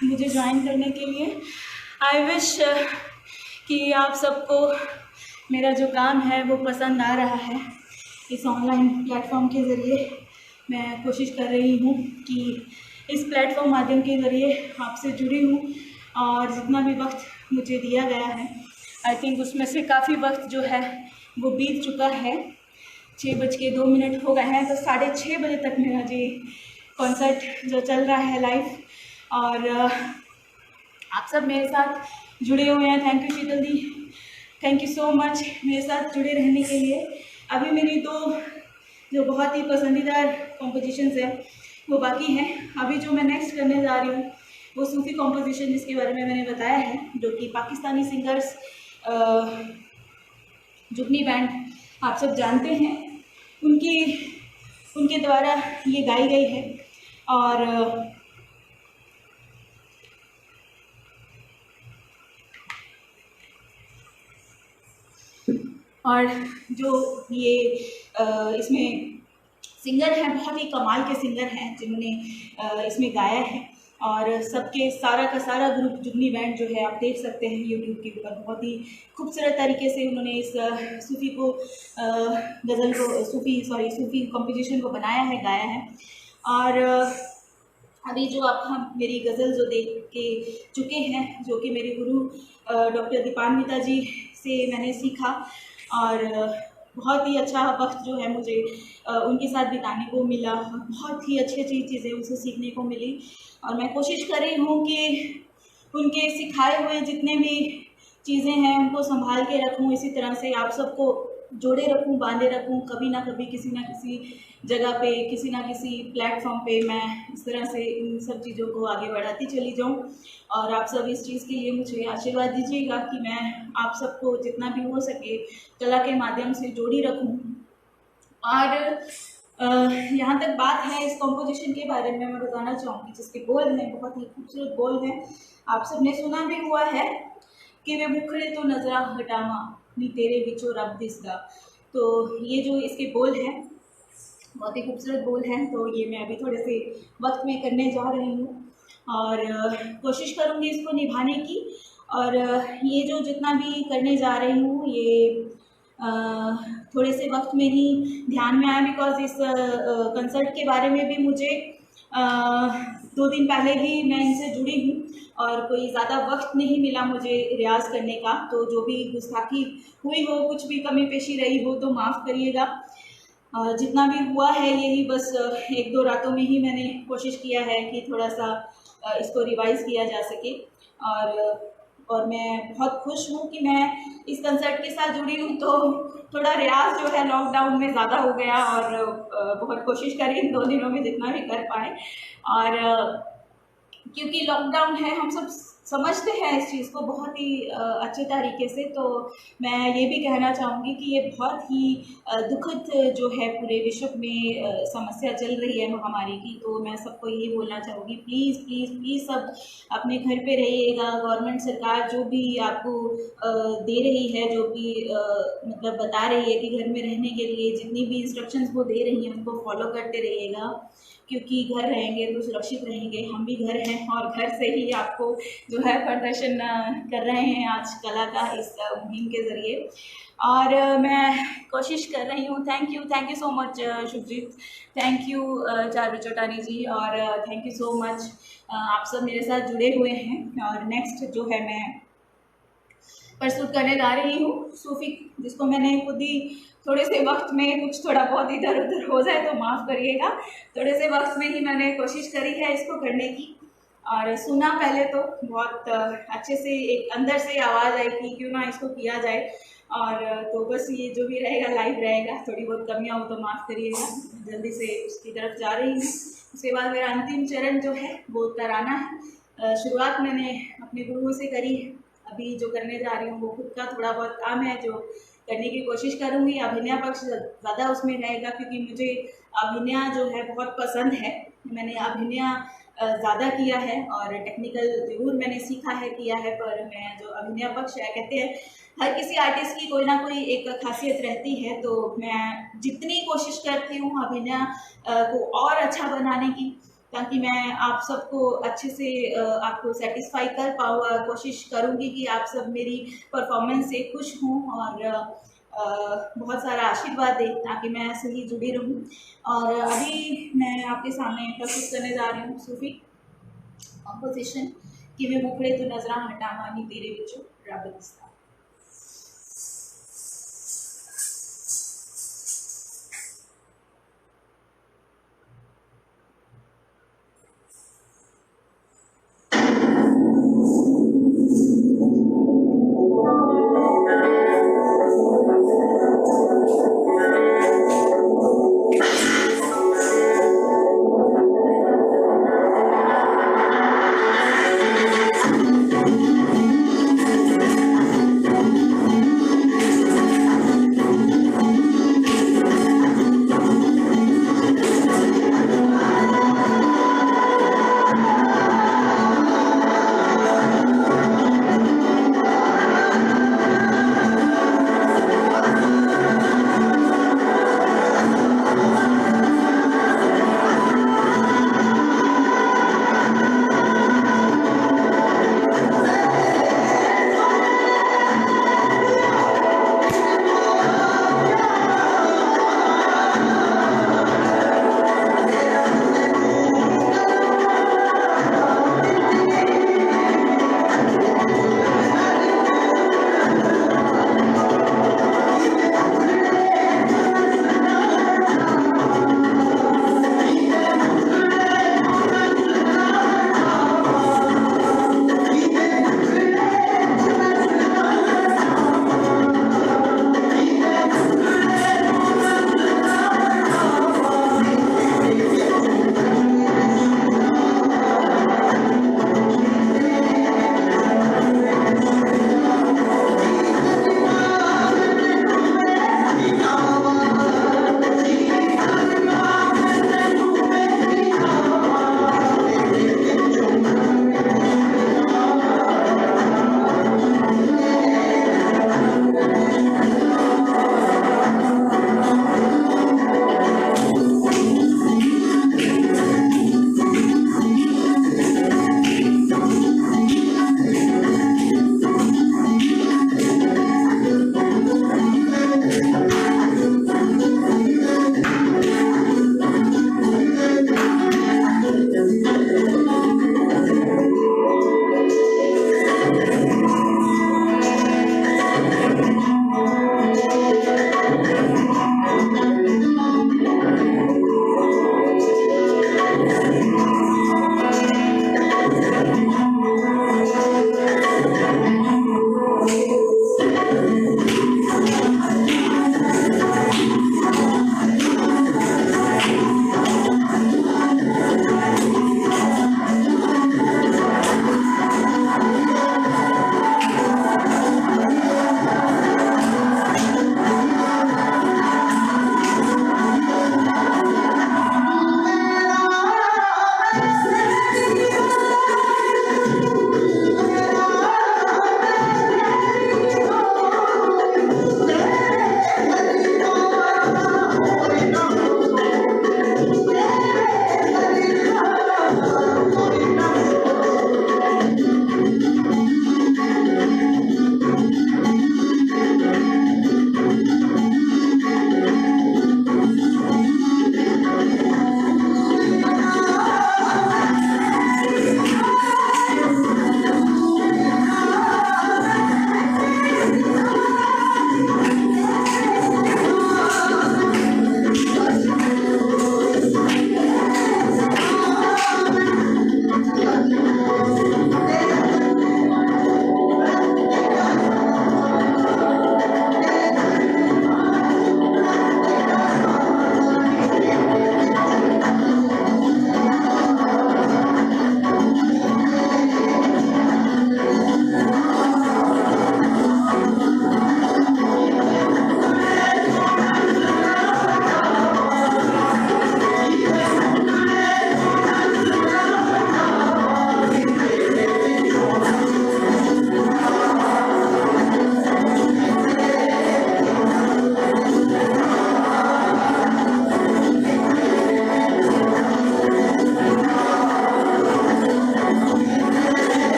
मुझे ज्वाइन करने के लिए। आई विश कि आप सबको मेरा जो काम है वो पसंद आ रहा है। इस ऑनलाइन प्लेटफॉर्म के ज़रिए मैं कोशिश कर रही हूँ कि इस प्लेटफॉर्म माध्यम के ज़रिए आपसे जुड़ी हूँ, और जितना भी वक्त मुझे दिया गया है आई थिंक उसमें से काफ़ी वक्त जो है वो बीत चुका है। 6:02 हो गए हैं, तो 6:30 बजे तक मेरा जी कॉन्सर्ट जो चल रहा है लाइव, और आप सब मेरे साथ जुड़े हुए हैं। Thank you Sheetal the, thank you so much मेरे साथ जुड़े रहने के लिए। अभी मेरी दो जो बहुत ही पसंदीदा कॉम्पोजिशंस हैं वो बाकी हैं। अभी जो मैं नेक्स्ट करने जा रही हूँ वो सूफ़ी कॉम्पोजिशन, जिसके बारे में मैंने बताया है, जो कि पाकिस्तानी सिंगर्स जुगनी बैंड आप सब जानते हैं, उनके द्वारा ये गाई गई है। और जो ये इसमें सिंगर हैं, बहुत ही कमाल के सिंगर हैं जिन्होंने इसमें गाया है, और सबके सारा का सारा ग्रुप जुगनी बैंड जो है आप देख सकते हैं यूट्यूब के ऊपर। बहुत ही खूबसूरत तरीके से उन्होंने इस सूफ़ी को गज़ल को सूफ़ी कॉम्पोजिशन को बनाया है, गाया है। और अभी जो आप हम मेरी गज़ल जो देख के चुके हैं, जो कि मेरे गुरु डॉक्टर दीपान्विता जी से मैंने सीखा, और बहुत ही अच्छा वक्त जो है मुझे उनके साथ बिताने को मिला। बहुत ही अच्छी अच्छी चीज़ें उनसे सीखने को मिली, और मैं कोशिश कर रही हूँ कि उनके सिखाए हुए जितने भी चीज़ें हैं उनको संभाल के रखूँ, इसी तरह से आप सबको जोड़े रखूँ, बांधे रखूँ। कभी ना कभी किसी ना किसी जगह पे, किसी ना किसी प्लेटफॉर्म पे मैं इस तरह से इन सब चीज़ों को आगे बढ़ाती चली जाऊँ, और आप सब इस चीज़ के लिए मुझे आशीर्वाद दीजिएगा कि मैं आप सबको जितना भी हो सके कला के माध्यम से जोड़ी रखूँ। और यहाँ तक बात है इस कॉम्पोजिशन के बारे में, मैं बताना चाहूँगी, जिसके बोल हैं बहुत ही खूबसूरत बोल हैं। आप सबने सुना भी हुआ है कि वे मुखड़े तो नजरा हटावा नी तेरे बिचो रब दिसदा। तो ये जो इसके बोल हैं बहुत ही खूबसूरत बोल हैं, तो ये मैं अभी थोड़े से वक्त में करने जा रही हूँ, और कोशिश करूँगी इसको निभाने की। और ये जो जितना भी करने जा रही हूँ ये थोड़े से वक्त में ही ध्यान में आया, बिकॉज इस कंसर्ट के बारे में भी मुझे 2 दिन पहले ही मैं इनसे जुड़ी हूँ, और कोई ज़्यादा वक्त नहीं मिला मुझे रियाज़ करने का। तो जो भी गुस्ताखी हुई हो, कुछ भी कमी पेशी रही हो तो माफ़ करिएगा। जितना भी हुआ है यही बस 1-2 रातों में ही मैंने कोशिश किया है कि थोड़ा सा इसको रिवाइज़ किया जा सके। और मैं बहुत खुश हूँ कि मैं इस कंसर्ट के साथ जुड़ी हूँ। तो थोड़ा रियाज़ जो है लॉकडाउन में ज़्यादा हो गया, और बहुत कोशिश करी इन 2 दिनों में जितना भी कर पाए। और क्योंकि लॉकडाउन है, हम सब समझते हैं इस चीज़ को बहुत ही अच्छे तरीके से। तो मैं ये भी कहना चाहूँगी कि ये बहुत ही दुखद जो है पूरे विश्व में समस्या चल रही है महामारी की। तो मैं सबको यही बोलना चाहूँगी, प्लीज़ प्लीज़ प्लीज़ सब अपने घर पे रहिएगा। गवर्नमेंट सरकार जो भी आपको दे रही है, जो भी मतलब बता रही है कि घर में रहने के लिए जितनी भी इंस्ट्रक्शंस वो दे रही हैं उनको फॉलो करते रहिएगा, क्योंकि घर रहेंगे तो सुरक्षित रहेंगे। हम भी घर हैं, और घर से ही आपको जो है प्रदर्शन कर रहे हैं आज कला का इस मुहिम के ज़रिए। और मैं कोशिश कर रही हूँ। Thank you so much Shubhajit, thank you Charu Chautani ji, और थैंक यू सो मच आप सब मेरे साथ जुड़े हुए हैं। और नेक्स्ट जो है मैं प्रस्तुत करने जा रही हूँ सूफ़ी, जिसको मैंने खुद ही थोड़े से वक्त में, कुछ थोड़ा बहुत इधर उधर हो जाए तो माफ़ करिएगा, थोड़े से वक्त में ही मैंने कोशिश करी है इसको करने की। और सुना पहले तो बहुत अच्छे से, एक अंदर से आवाज़ आई कि क्यों ना इसको किया जाए। और तो बस ये जो भी रहेगा लाइव रहेगा, थोड़ी बहुत कमियाँ हो तो माफ़ करिएगा। जल्दी से उसकी तरफ जा रही हूँ। उसके बाद मेरा अंतिम चरण जो है वो तराना है। शुरुआत मैंने अपने गुरुओं से करी है, अभी जो करने जा रही हूँ वो खुद का थोड़ा बहुत काम है जो करने की कोशिश करूँगी। अभिनय पक्ष ज़्यादा उसमें रहेगा, क्योंकि मुझे अभिनय जो है बहुत पसंद है। मैंने अभिनय ज़्यादा किया है, और टेक्निकल ज़रूर मैंने सीखा है, किया है, पर मैं जो अभिनय पक्ष है, कहते हैं हर किसी आर्टिस्ट की कोई ना कोई एक खासियत रहती है। तो मैं जितनी कोशिश करती हूँ अभिनय को और अच्छा बनाने की, ताकि मैं आप सबको अच्छे से आपको सेटिस्फाई कर पाऊँ। कोशिश करूँगी कि आप सब मेरी परफॉर्मेंस से खुश हों और बहुत सारा आशीर्वाद दें ताकि मैं ऐसे ही जुड़ी रहूँ। और अभी मैं आपके सामने प्रस्तुत करने जा रही हूँ सूफी कंपोजिशन किवें मुखड़े तो नजरां हटावानी तेरे विचों रब दिसदा।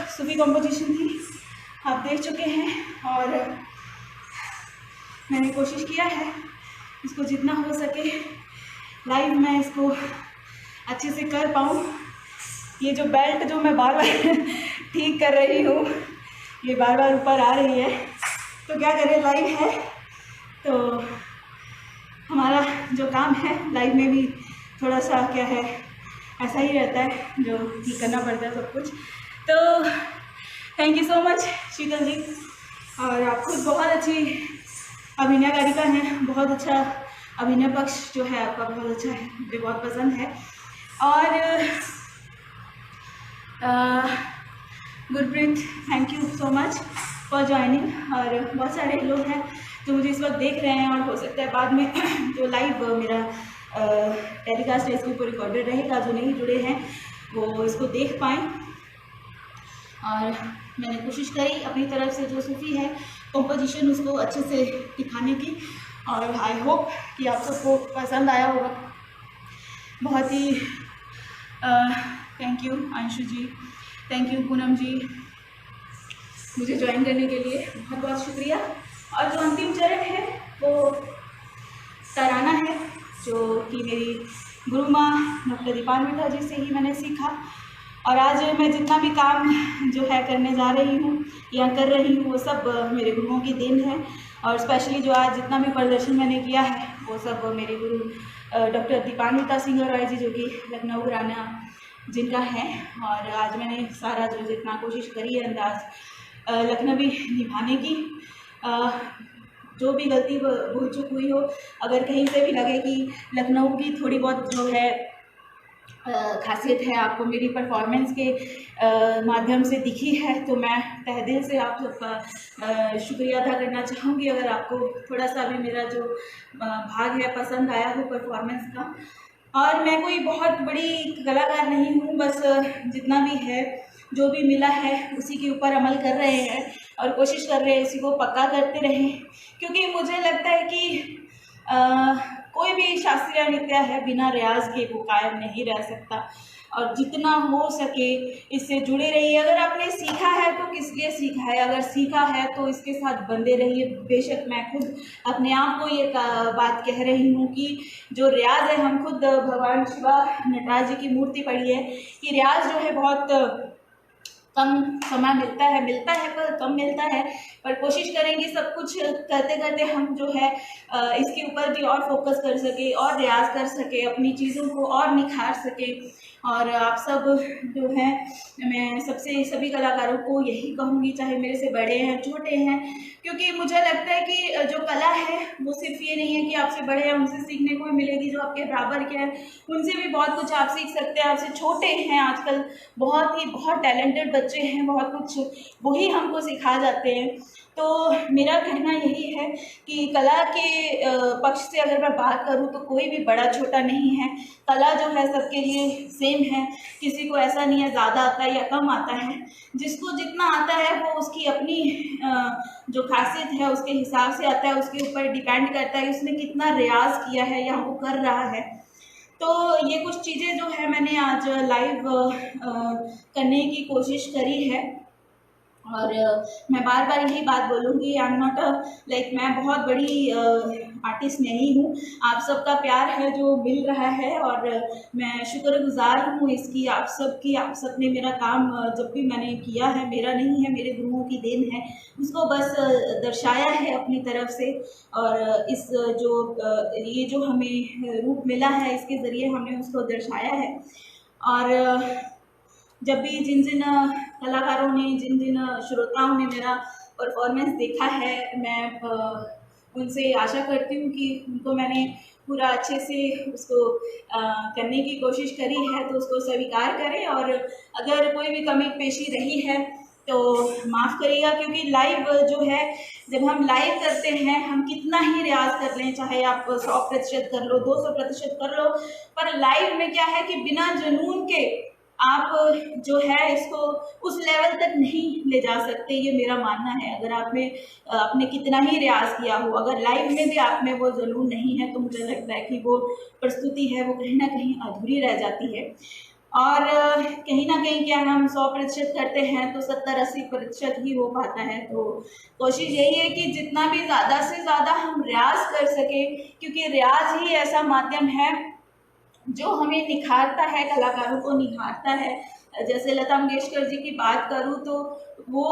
सूफी कॉम्पोजिशन थी, आप देख चुके हैं और मैंने कोशिश किया है इसको जितना हो सके लाइव मैं इसको अच्छे से कर पाऊँ। ये जो बेल्ट जो मैं बार बार ठीक कर रही हूँ ये बार बार ऊपर आ रही है, तो क्या करें, लाइव है तो हमारा जो काम है लाइव में भी थोड़ा सा क्या है ऐसा ही रहता है, जो ठीक करना पड़ता है सब कुछ। तो थैंक यू सो मच शीतल जी, और आप खुद बहुत अच्छी अभिनय कारिका हैं, बहुत अच्छा अभिनय पक्ष जो है आपका बहुत अच्छा है, मुझे बहुत पसंद है। और Gurpreet thank you so much for joining. और बहुत सारे लोग हैं जो मुझे इस वक्त देख रहे हैं और हो सकता है बाद में जो लाइव मेरा टेलीकास्ट है इसके ऊपर रिकॉर्डेड रहेगा, जो नहीं जुड़े हैं वो इसको देख पाएँ। और मैंने कोशिश करी अपनी तरफ से जो सूफी है कॉम्पोजिशन उसको अच्छे से दिखाने की, और आई होप कि आप सबको पसंद आया होगा। बहुत ही thank you Anshu ji, thank you Poonam ji, मुझे ज्वाइन करने के लिए बहुत बहुत शुक्रिया। और जो अंतिम चरण है वो तराना है, जो कि मेरी गुरु माँ डॉक्टर दीपान्विता जी से ही मैंने सीखा। और आज मैं जितना भी काम जो है करने जा रही हूँ या कर रही हूँ वो सब मेरे गुरुओं की देन है। और स्पेशली जो आज जितना भी प्रदर्शन मैंने किया है वो सब मेरे गुरु डॉक्टर दीपान्विता सिंह रॉय जी, जो कि लखनऊ घराना जिनका है। और आज मैंने सारा जो जितना कोशिश करी है अंदाज लखनवी निभाने की, जो भी गलती भूल चूक हुई हो, अगर कहीं से भी लगे कि लखनऊ की थोड़ी बहुत जो है खासियत है आपको मेरी परफॉर्मेंस के माध्यम से दिखी है, तो मैं तहे दिल से आप सबका शुक्रिया अदा करना चाहूँगी। अगर आपको थोड़ा सा भी मेरा जो भाग है पसंद आया हो परफॉर्मेंस का। और मैं कोई बहुत बड़ी कलाकार नहीं हूँ, बस जितना भी है जो भी मिला है उसी के ऊपर अमल कर रहे हैं और कोशिश कर रहे हैं इसी को पक्का करते रहें, क्योंकि मुझे लगता है कि कोई भी शास्त्रीय नृत्य है बिना रियाज के वो कायम नहीं रह सकता। और जितना हो सके इससे जुड़े रहिए। अगर आपने सीखा है तो किस लिए सीखा है, अगर सीखा है तो इसके साथ बंधे रहिए। बेशक मैं खुद अपने आप को ये बात कह रही हूँ कि जो रियाज है, हम खुद भगवान शिवा नटराज जी की मूर्ति पढ़ी है कि रियाज जो है बहुत कम समय मिलता है पर कम मिलता है, पर कोशिश करेंगे सब कुछ करते करते हम जो है इसके ऊपर भी और फोकस कर सके और रियाज कर सके, अपनी चीज़ों को और निखार सके। और आप सब जो हैं, मैं सभी कलाकारों को यही कहूँगी, चाहे मेरे से बड़े हैं छोटे हैं, क्योंकि मुझे लगता है कि जो कला है वो सिर्फ ये नहीं है कि आपसे बड़े हैं उनसे सीखने को मिलेगी, जो आपके बराबर के हैं उनसे भी बहुत कुछ आप सीख सकते हैं। आपसे छोटे हैं, आजकल बहुत टैलेंटेड बच्चे हैं, बहुत कुछ वही हमको सिखा जाते हैं। तो मेरा कहना यही है कि कला के पक्ष से अगर मैं बात करूं तो कोई भी बड़ा छोटा नहीं है। कला जो है सबके लिए सेम है, किसी को ऐसा नहीं है ज़्यादा आता है या कम आता है। जिसको जितना आता है वो उसकी अपनी जो खासियत है उसके हिसाब से आता है, उसके ऊपर डिपेंड करता है उसने कितना रियाज किया है या वो कर रहा है। तो ये कुछ चीज़ें जो है मैंने आज लाइव करने की कोशिश करी है। और मैं बार बार यही बात बोलूँगी, आई एम नॉट लाइक मैं बहुत बड़ी आर्टिस्ट नहीं हूँ। आप सबका प्यार है जो मिल रहा है और मैं शुक्रगुजार हूँ इसकी, आप सब ने मेरा काम जब भी मैंने किया है, मेरा नहीं है, मेरे गुरुओं की देन है, उसको बस दर्शाया है अपनी तरफ से। और इस ये जो हमें रूप मिला है इसके ज़रिए हमने उसको दर्शाया है। और जब भी जिन कलाकारों ने, जिन श्रोताओं ने मेरा परफॉर्मेंस देखा है, मैं उनसे आशा करती हूँ कि उनको मैंने पूरा अच्छे से उसको करने की कोशिश करी है, तो उसको स्वीकार करें। और अगर कोई भी कमी पेशी रही है तो माफ़ करिएगा, क्योंकि लाइव जो है, जब हम लाइव करते हैं हम कितना ही रियाज कर लें, चाहे आप 100% कर लो, 200% कर लो, पर लाइव में क्या है कि बिना जुनून के आप जो है इसको उस लेवल तक नहीं ले जा सकते, ये मेरा मानना है। अगर आपने कितना ही रियाज किया हो, अगर लाइव में भी आप में वो जुनून नहीं है तो मुझे लगता है कि वो प्रस्तुति है वो कहीं ना कहीं अधूरी रह जाती है। और कहीं ना कहीं क्या हम 100% करते हैं तो 70-80% ही हो पाता है। तो कोशिश यही है कि जितना भी ज़्यादा से ज़्यादा हम रियाज कर सके, क्योंकि रियाज ही ऐसा माध्यम है जो हमें निखारता है, कलाकारों को निखारता है। जैसे लता मंगेशकर जी की बात करूँ तो वो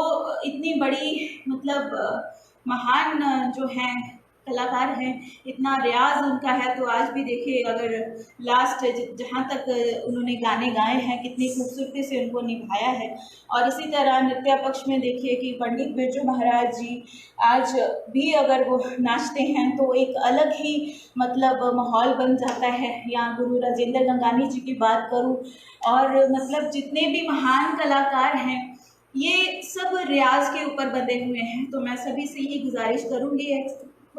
इतनी बड़ी मतलब महान जो हैं कलाकार हैं, इतना रियाज उनका है। तो आज भी देखिए, अगर लास्ट जहाँ तक उन्होंने गाने गाए हैं, कितनी खूबसूरती से उनको निभाया है। और इसी तरह नृत्य पक्ष में देखिए कि पंडित बिरजू महाराज जी आज भी अगर वो नाचते हैं तो एक अलग ही मतलब माहौल बन जाता है। या गुरु राजेंद्र गंगानी जी की बात करूं, और मतलब जितने भी महान कलाकार हैं ये सब रियाज के ऊपर बंधे हुए हैं। तो मैं सभी से ये गुजारिश करूंगी,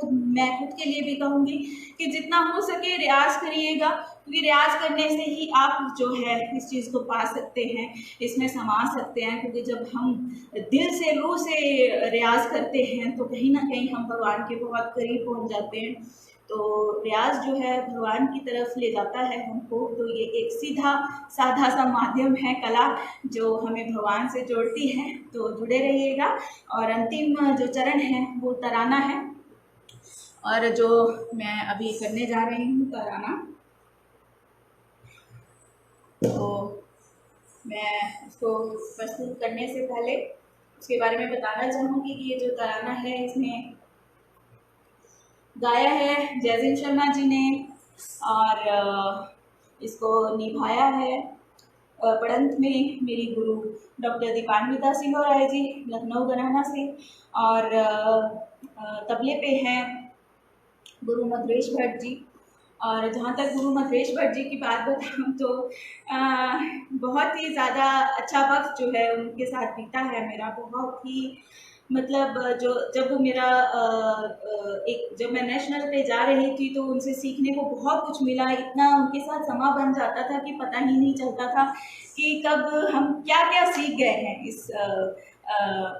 मैं खुद के लिए भी कहूंगी कि जितना हो सके रियाज करिएगा, क्योंकि रियाज करने से ही आप जो है इस चीज़ को पा सकते हैं, इसमें समा सकते हैं। क्योंकि जब हम दिल से रूह से रियाज करते हैं तो कहीं ना कहीं हम भगवान के बहुत करीब पहुंच जाते हैं। तो रियाज जो है भगवान की तरफ ले जाता है हमको। तो ये एक सीधा साधा सा माध्यम है, कला, जो हमें भगवान से जोड़ती है। तो जुड़े रहिएगा। और अंतिम जो चरण है वो तराना है, और जो मैं अभी करने जा रही हूँ तराना, तो मैं उसको प्रस्तुत करने से पहले उसके बारे में बताना चाहूँगी कि ये जो तराना है इसमें गाया है जयजीत शर्मा जी ने, और इसको निभाया है पढ़ंत में मेरी गुरु डॉक्टर दीपान्विता सिंह राय जी, लखनऊ घराना से। और तबले पे हैं गुरु मधुरेश भट्ट जी। और जहाँ तक गुरु मधुरेश भट्ट जी की बात बताऊँ तो बहुत ही ज़्यादा अच्छा वक्त जो है उनके साथ बीता है मेरा। बहुत ही मतलब जो जब मेरा जब मैं नेशनल पे जा रही थी तो उनसे सीखने को बहुत कुछ मिला। इतना उनके साथ समा बन जाता था कि पता ही नहीं चलता था कि कब हम क्या क्या सीख गए हैं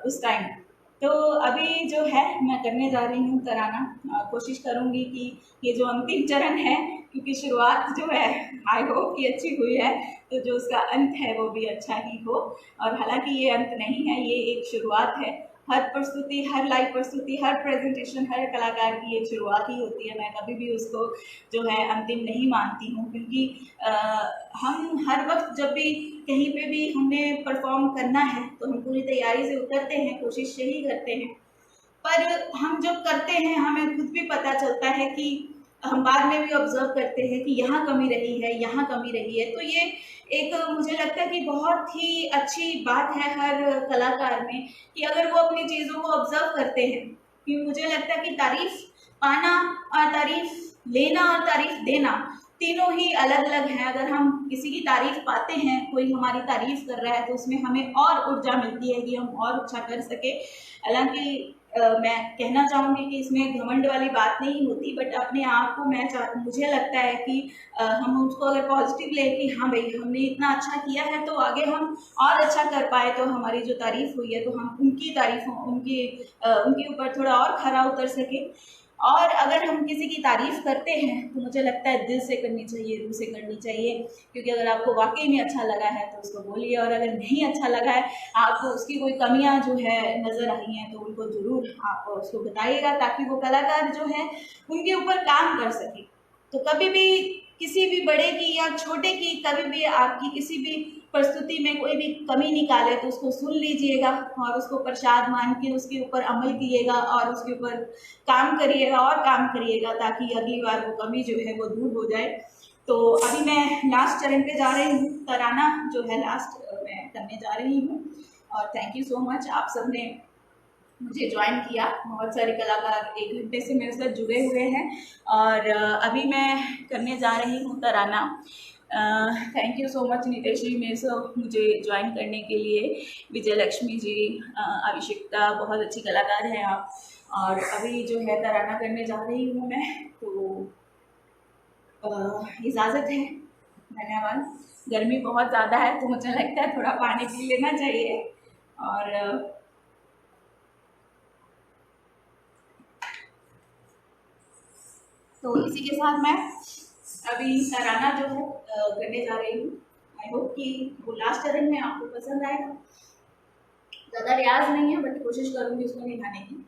उस टाइम। तो अभी जो है मैं करने जा रही हूँ तराना। कोशिश करूँगी कि ये जो अंतिम चरण है, क्योंकि शुरुआत जो है आई होप कि अच्छी हुई है, तो जो उसका अंत है वो भी अच्छा ही हो। और हालांकि ये अंत नहीं है, ये एक शुरुआत है। हर प्रस्तुति, हर लाइव प्रस्तुति, हर प्रेजेंटेशन, हर कलाकार की एक शुरुआत ही होती है। मैं कभी भी उसको जो है अंतिम नहीं मानती हूँ, क्योंकि हम हर वक्त जब भी कहीं पे भी हमें परफॉर्म करना है तो हम पूरी तैयारी से उतरते हैं, कोशिश यही करते हैं। पर हम जब करते हैं हमें खुद भी पता चलता है कि हम बाद में भी ऑब्जर्व करते हैं कि यहाँ कमी रही है, यहाँ कमी रही है। तो ये एक मुझे लगता है कि बहुत ही अच्छी बात है हर कलाकार में, कि अगर वो अपनी चीज़ों को ऑब्जर्व करते हैं। कि मुझे लगता है कि तारीफ पाना और तारीफ लेना और तारीफ देना तीनों ही अलग अलग हैं। अगर हम किसी की तारीफ पाते हैं, कोई हमारी तारीफ कर रहा है, तो उसमें हमें और ऊर्जा मिलती है कि हम और अच्छा कर सके। हालांकि मैं कहना चाहूँगी कि इसमें घमंड वाली बात नहीं होती, बट अपने आप को मुझे लगता है कि हम उसको अगर पॉजिटिव ले कि हाँ भाई हमने इतना अच्छा किया है तो आगे हम और अच्छा कर पाए, तो हमारी जो तारीफ हुई है तो हम उनकी तारीफों उनके ऊपर थोड़ा और खरा उतर सके। और अगर हम किसी की तारीफ करते हैं तो मुझे लगता है दिल से करनी चाहिए, रूह से करनी चाहिए। क्योंकि अगर आपको वाकई में अच्छा लगा है तो उसको बोलिए, और अगर नहीं अच्छा लगा है, आपको उसकी कोई कमियां जो है नज़र आई हैं, तो उनको ज़रूर आप उसको बताइएगा, ताकि वो कलाकार जो है उनके ऊपर काम कर सके। तो कभी भी किसी भी बड़े की या छोटे की, कभी भी आपकी किसी भी प्रस्तुति में कोई भी कमी निकाले तो उसको सुन लीजिएगा और उसको प्रसाद मान के उसके ऊपर अमल कीजिएगा और उसके ऊपर काम करिएगा और काम करिएगा, ताकि अगली बार वो कमी जो है वो दूर हो जाए। तो अभी मैं लास्ट चरण पे जा रही हूँ, तराना जो है लास्ट मैं करने जा रही हूँ। और थैंक यू सो मच, आप सबने मुझे ज्वाइन किया। बहुत सारे कलाकार 1 घंटे से मेरे साथ जुड़े हुए हैं। और अभी मैं करने जा रही हूँ तराना। Thank you so much Nitesh ji मेरे से मुझे ज्वाइन करने के लिए। विजय लक्ष्मी जी, अभिषिक्ता, बहुत अच्छी कलाकार हैं आप। और अभी जो है तराना करने जा रही हूँ मैं, तो इजाज़त है। धन्यवाद। गर्मी बहुत ज़्यादा है तो मुझे लगता है थोड़ा पानी पी लेना चाहिए। और तो इसी के साथ मैं अभी तराना जो है करने जा रही हूँ। आई होप कि वो लास्ट चरण में आपको पसंद आएगा। ज़्यादा रियाज नहीं है बट कोशिश करूँगी उसको निभाने की।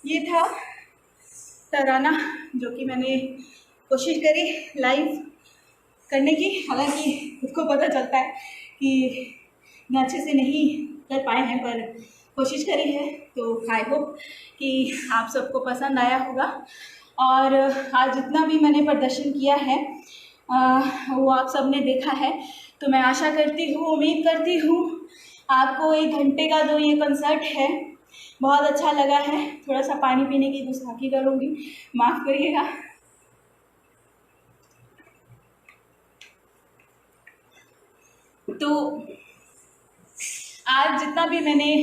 ये था तराना जो कि मैंने कोशिश करी लाइव करने की। हालांकि खुद को पता चलता है कि मैं अच्छे से नहीं कर पाए हैं पर कोशिश करी है। तो आई होप कि आप सबको पसंद आया होगा। और आज जितना भी मैंने प्रदर्शन किया है वो आप सब ने देखा है। तो मैं आशा करती हूँ, उम्मीद करती हूँ आपको 1 घंटे का जो ये कंसर्ट है बहुत अच्छा लगा है। थोड़ा सा पानी पीने की गुस्ताखी करूँगी, माफ़ करिएगा। तो आज जितना भी मैंने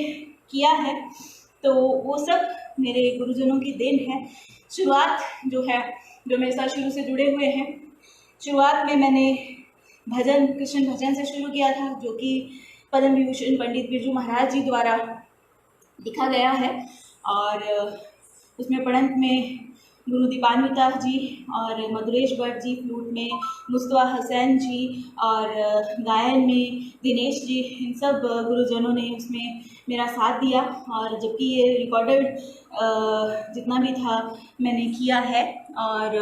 किया है तो वो सब मेरे गुरुजनों की देन है। शुरुआत जो है, जो मेरे साथ शुरू से जुड़े हुए हैं, शुरुआत में मैंने भजन, कृष्ण भजन से शुरू किया था जो कि पद्म विभूषण पंडित बिरजू महाराज जी द्वारा लिखा गया है। और उसमें पढ़ंत में गुरु दीपान्विता जी और मधुरेश भट्ट जी, फ्लूट में मुस्तफ़ा हसैन जी और गायन में दिनेश जी, इन सब गुरुजनों ने उसमें मेरा साथ दिया। और जबकि ये रिकॉर्डेड जितना भी था मैंने किया है। और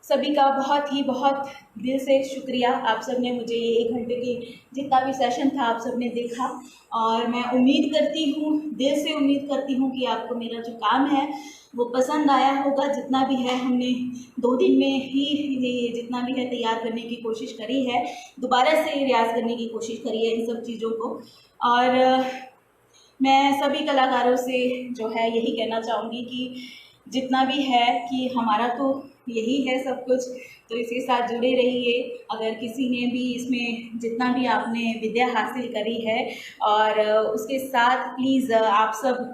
सभी का बहुत दिल से शुक्रिया। आप सब ने मुझे ये 1 घंटे की जितना भी सेशन था आप सब ने देखा, और मैं उम्मीद करती हूँ, दिल से उम्मीद करती हूँ कि आपको मेरा जो काम है वो पसंद आया होगा। जितना भी है हमने 2 दिन में ही ये जितना भी है तैयार करने की कोशिश करी है, दोबारा से रियाज़ करने की कोशिश करी है इन सब चीज़ों को। और मैं सभी कलाकारों से जो है यही कहना चाहूँगी कि जितना भी है कि हमारा तो यही है सब कुछ, तो इसके साथ जुड़े रहिए। अगर किसी ने भी इसमें जितना भी आपने विद्या हासिल करी है, और उसके साथ प्लीज़ आप सब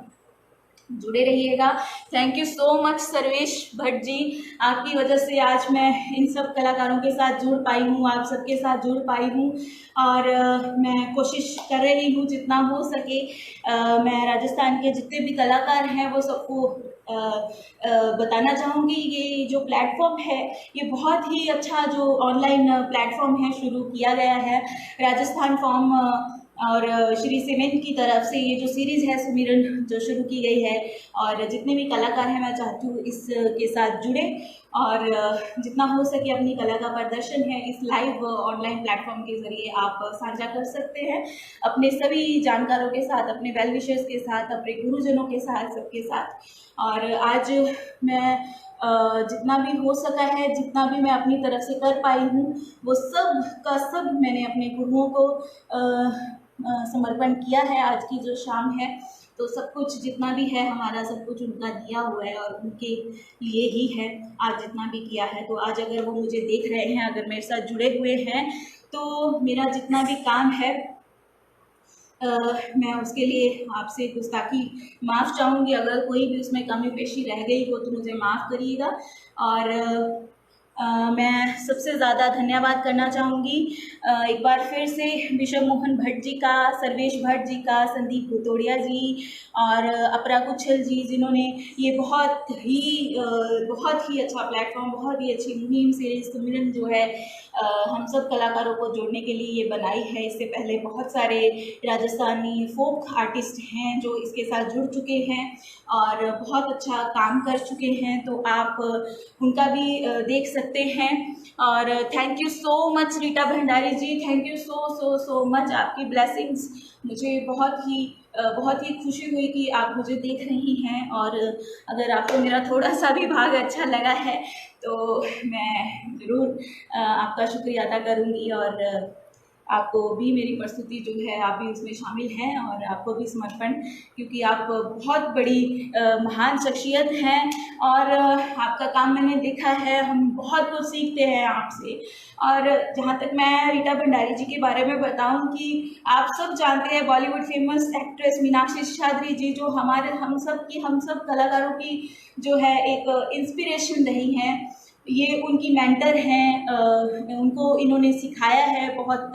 जुड़े रहिएगा। Thank you so much Sarvesh Bhatt ji, आपकी वजह से आज मैं इन सब कलाकारों के साथ जुड़ पाई हूँ, आप सबके साथ जुड़ पाई हूँ। और मैं कोशिश कर रही हूँ जितना हो सके। मैं राजस्थान के जितने भी कलाकार हैं वो सबको बताना चाहूँगी, ये जो प्लेटफॉर्म है ये बहुत ही अच्छा जो ऑनलाइन प्लेटफॉर्म है शुरू किया गया है राजस्थान फॉर्म और श्री सीमेंट की तरफ से। ये जो सीरीज़ है सुमिरन जो शुरू की गई है, और जितने भी कलाकार हैं मैं चाहती हूँ इसके साथ जुड़े, और जितना हो सके अपनी कला का प्रदर्शन है इस लाइव ऑनलाइन प्लेटफॉर्म के ज़रिए आप साझा कर सकते हैं अपने सभी जानकारों के साथ, अपने वेल विशर्स के साथ, अपने गुरुजनों के साथ, सबके साथ। और आज मैं जितना भी हो सका है, जितना भी मैं अपनी तरफ से कर पाई हूँ, वो सब का सब मैंने अपने गुरुओं को समर्पण किया है। आज की जो शाम है तो सब कुछ जितना भी है हमारा सब कुछ उनका दिया हुआ है और उनके लिए ही है आज जितना भी किया है। तो आज अगर वो मुझे देख रहे हैं, अगर मेरे साथ जुड़े हुए हैं, तो मेरा जितना भी काम है मैं उसके लिए आपसे गुस्ताखी माफ़ चाहूँगी। अगर कोई भी उसमें कमी पेशी रह गई हो तो मुझे माफ़ करिएगा। और मैं सबसे ज़्यादा धन्यवाद करना चाहूँगी एक बार फिर से विशव मोहन भट्ट जी का, सर्वेश भट्ट जी का, संदीप भुतोड़िया जी और अपरा कुच्छल जी, जिन्होंने ये बहुत ही अच्छा प्लेटफॉर्म, बहुत ही अच्छी मुहिम सीरीज सुमिरन जो है हम सब कलाकारों को जोड़ने के लिए ये बनाई है। इससे पहले बहुत सारे राजस्थानी फोक आर्टिस्ट हैं जो इसके साथ जुड़ चुके हैं और बहुत अच्छा काम कर चुके हैं, तो आप उनका भी देख सकते हैं। और thank you so much Rita Bhandari ji, thank you so much. आपकी ब्लेसिंग्स मुझे बहुत ही खुशी हुई कि आप मुझे देख रही हैं, और अगर आपको मेरा थोड़ा सा भी भाग अच्छा लगा है तो मैं ज़रूर आपका शुक्रिया अदा करूँगी। और आपको भी मेरी प्रस्तुति जो है आप भी उसमें शामिल हैं, और आपको भी समर्पण, क्योंकि आप बहुत बड़ी महान शख्सियत हैं और आपका काम मैंने देखा है, हम बहुत कुछ सीखते हैं आपसे। और जहाँ तक मैं रीटा भंडारी जी के बारे में बताऊं कि आप सब जानते हैं बॉलीवुड फेमस एक्ट्रेस मीनाक्षी शेषाद्री जी, जो हम सब कलाकारों की जो है एक इंस्पिरेशन रही हैं। ये उनकी मेंटर हैं, उनको इन्होंने सिखाया है, बहुत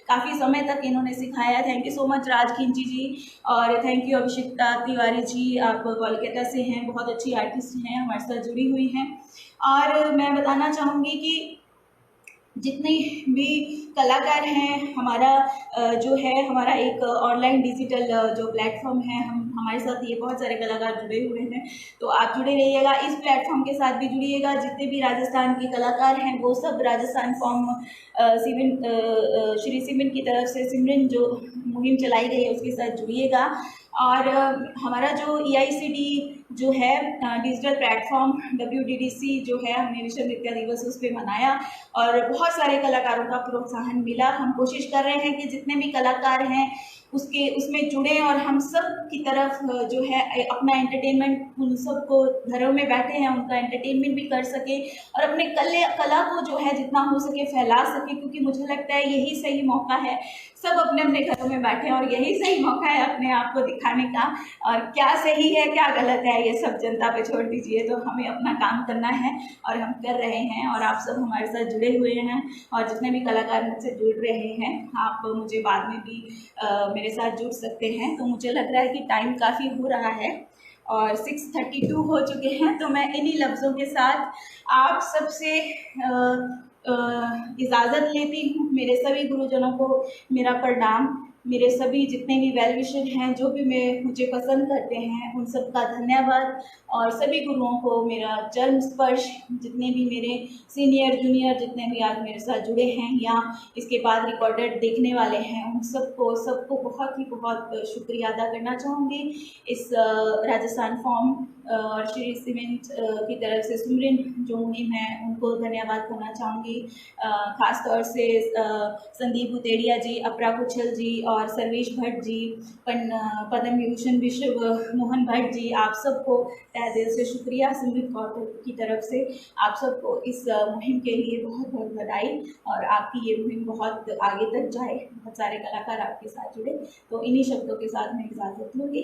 काफ़ी समय तक इन्होंने सिखाया। थैंक यू सो मच राज खिंची जी, और थैंक यू अभिषिक्ता तिवारी जी, आप कोलकाता से हैं, बहुत अच्छी आर्टिस्ट हैं, हमारे साथ जुड़ी हुई हैं। और मैं बताना चाहूँगी कि जितने भी कलाकार हैं, हमारा एक ऑनलाइन डिजिटल जो प्लेटफॉर्म है, हमारे साथ ये बहुत सारे कलाकार जुड़े हुए हैं, तो आप जुड़े रहिएगा, इस प्लेटफॉर्म के साथ भी जुड़िएगा। जितने भी राजस्थान के कलाकार हैं वो सब राजस्थान फॉर्म श्री सीमेंट की तरफ से सिमरन जो मुहिम चलाई गई है उसके साथ जुड़िएगा। और हमारा जो EICD जो है डिजिटल प्लेटफॉर्म WDDC जो है, हमने विश्व नृत्य दिवस उस पर मनाया और बहुत सारे कलाकारों का प्रोत्साहन मिला। हम कोशिश कर रहे हैं कि जितने भी कलाकार हैं उसमें जुड़ें, और हम सब की तरफ जो है अपना एंटरटेनमेंट, उन सबको घरों में बैठे हैं उनका एंटरटेनमेंट भी कर सके और अपने कला को जो है जितना हो सके फैला सके, क्योंकि मुझे लगता है यही सही मौका है। सब अपने अपने घरों में बैठे हैं और यही सही मौका है अपने आप को दिखाने का, और क्या सही है क्या गलत है ये सब जनता पे छोड़ दीजिए। तो हमें अपना काम करना है और हम कर रहे हैं, और आप सब हमारे साथ जुड़े हुए हैं, और जितने भी कलाकार मुझसे जुड़ रहे हैं आप मुझे बाद में भी मेरे साथ जुड़ सकते हैं। तो मुझे लग रहा है कि टाइम काफ़ी हो रहा है और 6:32 हो चुके हैं, तो मैं इन्हीं लफ्ज़ों के साथ आप सबसे इजाज़त लेती हूँ। मेरे सभी गुरुजनों को मेरा प्रणाम। मेरे सभी जितने भी वेल विशर हैं, जो भी मुझे पसंद करते हैं, उन सब का धन्यवाद। और सभी गुरुओं को मेरा चरण स्पर्श, जितने भी मेरे सीनियर जूनियर जितने भी आज मेरे साथ जुड़े हैं या इसके बाद रिकॉर्डेड देखने वाले हैं, उन सबको सबको बहुत ही बहुत शुक्रिया अदा करना चाहूँगी। इस राजस्थान फॉर्म और श्री सीमेंट की तरफ से सिमरन जो मुहिम है उनको धन्यवाद करना चाहूँगी। ख़ास तौर से संदीप बुतेड़िया जी, अपरा कुछल जी और सर्वेश भट्ट जी, पद्म विभूषण विश्व मोहन भट्ट जी, आप सबको तहे दिल से शुक्रिया। सिमरन कौर की तरफ से आप सबको इस मुहिम के लिए बहुत बहुत बधाई, और आपकी ये मुहिम बहुत आगे तक जाए, बहुत सारे कलाकार आपके साथ जुड़े। तो इन्हीं शब्दों के साथ मैं इजाज़त लूँगी।